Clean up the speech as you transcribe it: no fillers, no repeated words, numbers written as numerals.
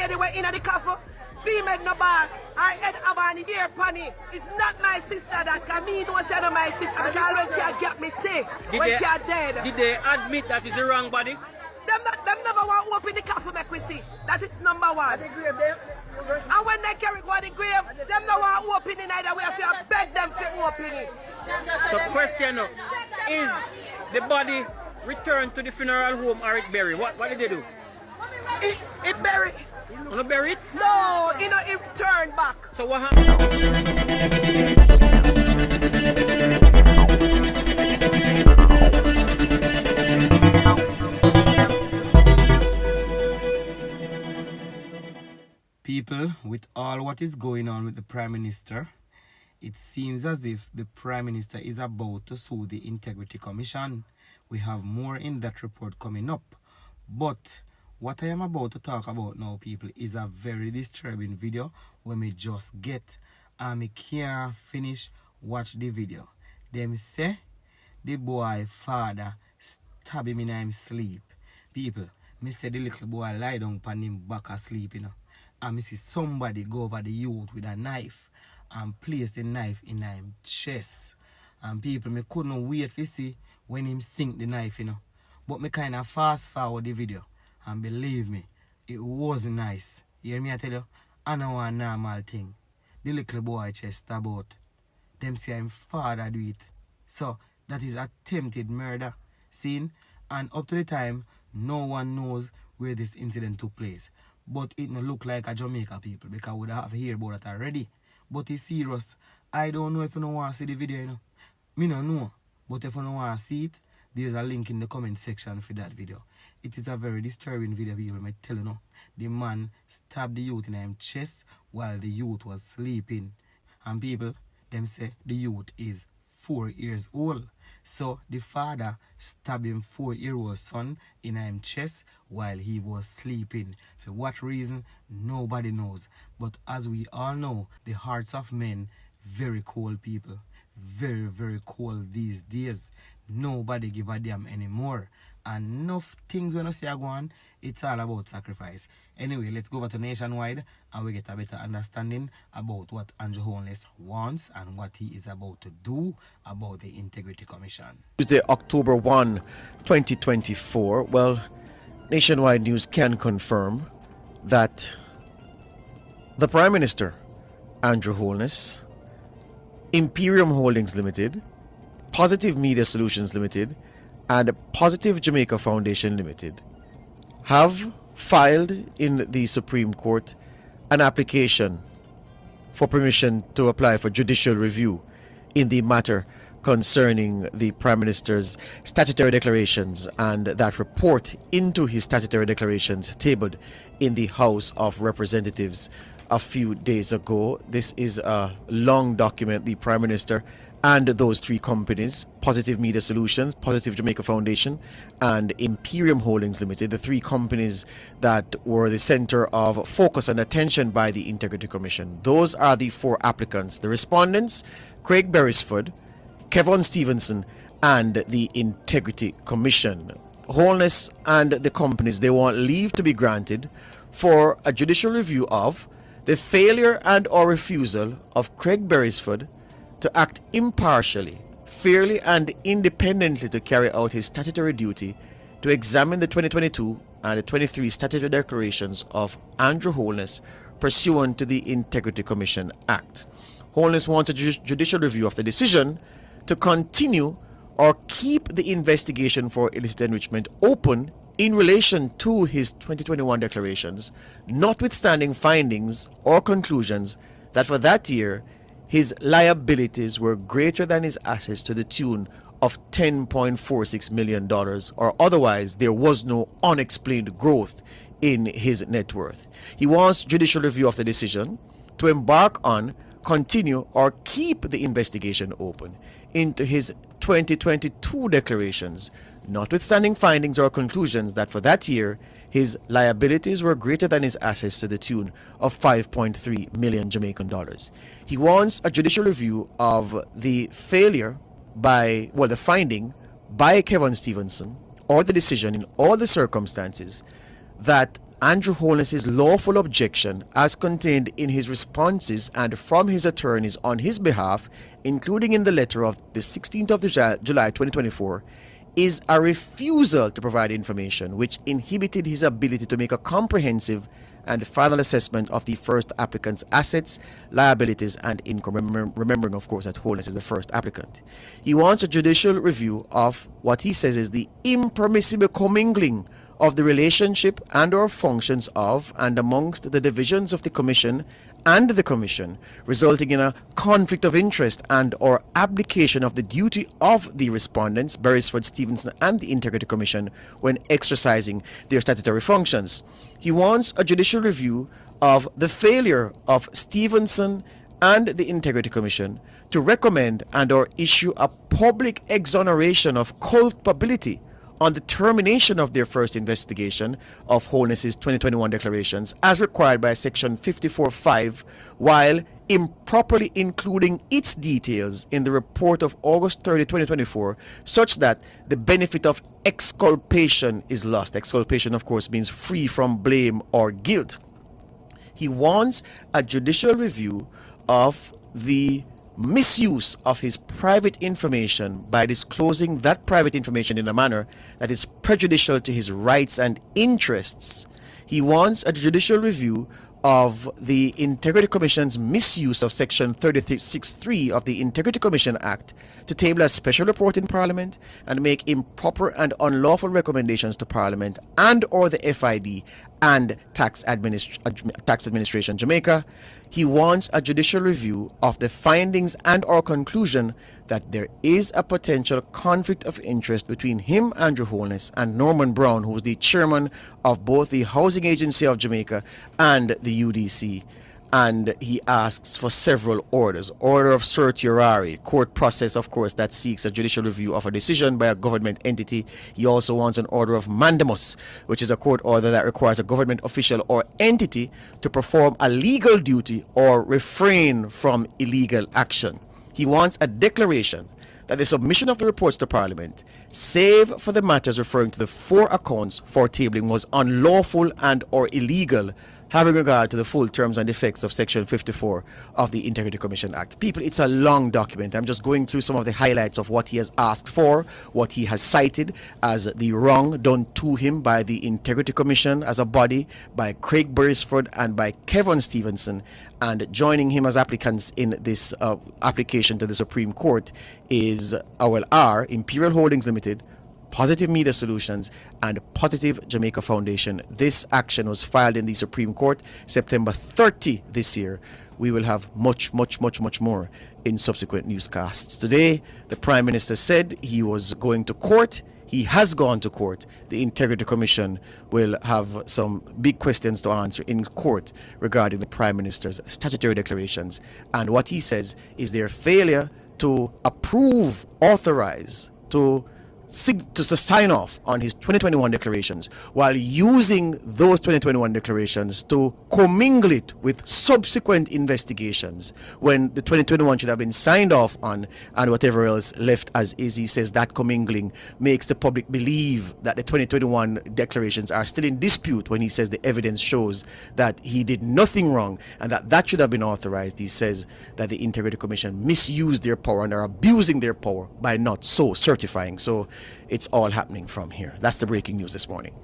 anywhere in the coffee. Female no bar. I head over on the ear pony. It's not my sister that can me no say no my sister because when she get me sick, when she are dead. Did they admit that it's the wrong body? Them never want to open the coffee make we see. That is number one. And when they carry go to the grave, them no want to open it either way. If you beg them to open it. So question now, is the body returned to the funeral home or it buried? What did they do? It buried. You not bury it? No, it returned back. So what happened? People, with all what is going on with the Prime Minister, it seems as if the Prime Minister is about to sue the Integrity Commission. We have more in that report coming up. But what I am about to talk about now, people, is a very disturbing video when me just get and me can't finish watch the video. Them say the boy father stab him in him sleep. People, me say the little boy lie down on him back asleep, you know. And me see somebody go over the youth with a knife and place the knife in him chest. And people, me couldn't wait to see when him sink the knife, you know. But me kind of fast forward the video. And believe me, it wasn't nice. You hear me I tell you? I know a normal thing. The little boy chest stab out. Them say him father do it. So, that is attempted murder. Seen? And up to the time, no one knows where this incident took place. But it no look like a Jamaica people because we would have heard about that already. But it's serious. I don't know if you don't want to see the video, you know. Me no know. But if you don't want to see it, there's a link in the comment section for that video. It is a very disturbing video, people. I tell you now. The man stabbed the youth in his chest while the youth was sleeping. And people, them say the youth is 4 years old. So the father stabbed him 4-year-old son in his chest while he was sleeping. For what reason, nobody knows. But as we all know, the hearts of men, very cold people. Very, very cold these days. Nobody give a damn anymore. And enough things when I say go on, it's all about sacrifice. Anyway, let's go over to Nationwide and we get a better understanding about what Andrew Holness wants and what he is about to do about the Integrity Commission. Tuesday, October 1, 2024. Well, Nationwide News can confirm that the Prime Minister, Andrew Holness, Imperium Holdings Limited, Positive Media Solutions Limited, and Positive Jamaica Foundation Limited have filed in the Supreme Court an application for permission to apply for judicial review in the matter concerning the Prime Minister's statutory declarations and that report into his statutory declarations tabled in the House of Representatives a few days ago. This is a long document. The Prime Minister and those three companies, Positive Media Solutions, Positive Jamaica Foundation, and Imperium Holdings Limited, the three companies that were the center of focus and attention by the Integrity Commission. Those are the four applicants. The respondents, Craig Beresford, Kevin Stevenson, and the Integrity Commission. Holness and the companies, they want leave to be granted for a judicial review of the failure and or refusal of Craig Beresford to act impartially, fairly and independently to carry out his statutory duty to examine the 2022 and the 23 statutory declarations of Andrew Holness pursuant to the Integrity Commission Act. Holness wants a judicial review of the decision to continue or keep the investigation for illicit enrichment open in relation to his 2021 declarations, notwithstanding findings or conclusions that for that year his liabilities were greater than his assets to the tune of $10.46 million, or otherwise there was no unexplained growth in his net worth. He wants judicial review of the decision to embark on, continue, or keep the investigation open into his 2022 declarations, notwithstanding findings or conclusions that for that year his liabilities were greater than his assets to the tune of 5.3 million Jamaican dollars. He wants a judicial review of the failure by, well, the finding by Kevin Stevenson or the decision in all the circumstances that Andrew Holness's lawful objection as contained in his responses and from his attorneys on his behalf, including in the letter of the 16th of July 2024, is a refusal to provide information which inhibited his ability to make a comprehensive and final assessment of the first applicant's assets, liabilities, and income. Remembering, of course, that Holness is the first applicant. He wants a judicial review of what he says is the impermissible commingling of the relationship and or functions of and amongst the divisions of the Commission and the Commission, resulting in a conflict of interest and or abdication of the duty of the respondents, Beresford, Stevenson, and the Integrity Commission when exercising their statutory functions. He wants a judicial review of the failure of Stevenson and the Integrity Commission to recommend and or issue a public exoneration of culpability on the termination of their first investigation of Holness's 2021 declarations as required by Section 54.5, while improperly including its details in the report of August 30, 2024, such that the benefit of exculpation is lost. Exculpation, of course, means free from blame or guilt. He wants a judicial review of the misuse of his private information by disclosing that private information in a manner that is prejudicial to his rights and interests. He wants a judicial review of the Integrity Commission's misuse of Section 36.3 of the Integrity Commission Act to table a special report in Parliament and make improper and unlawful recommendations to Parliament and or the FID and Tax Administration Jamaica. He wants a judicial review of the findings and or conclusion that there is a potential conflict of interest between him, Andrew Holness, and Norman Brown, who is the chairman of both the Housing Agency of Jamaica and the UDC. And he asks for several orders. Order of certiorari, court process, of course, that seeks a judicial review of a decision by a government entity. He also wants an order of mandamus, which is a court order that requires a government official or entity to perform a legal duty or refrain from illegal action. He wants a declaration that the submission of the reports to Parliament, save for the matters referring to the 4 accounts for tabling, was unlawful and or illegal, having regard to the full terms and effects of Section 54 of the Integrity Commission Act. People, it's a long document. I'm just going through some of the highlights of what he has asked for, what he has cited as the wrong done to him by the Integrity Commission as a body, by Craig Beresford and by Kevin Stevenson. And joining him as applicants in this application to the Supreme Court is Imperial Holdings Limited, Positive Media Solutions, and Positive Jamaica Foundation. This action was filed in the Supreme Court September 30 this year. We will have much more in subsequent newscasts. Today, the Prime Minister said he was going to court. He has gone to court. The Integrity Commission will have some big questions to answer in court regarding the Prime Minister's statutory declarations. And what he says is their failure to approve, authorize, to sign off on his 2021 declarations, while using those 2021 declarations to commingle it with subsequent investigations when the 2021 should have been signed off on and whatever else left as is. He says that commingling makes the public believe that the 2021 declarations are still in dispute when he says the evidence shows that he did nothing wrong and that should have been authorized. He says that the Integrity Commission misused their power and are abusing their power by not so certifying. So it's all happening from here. That's the breaking news this morning.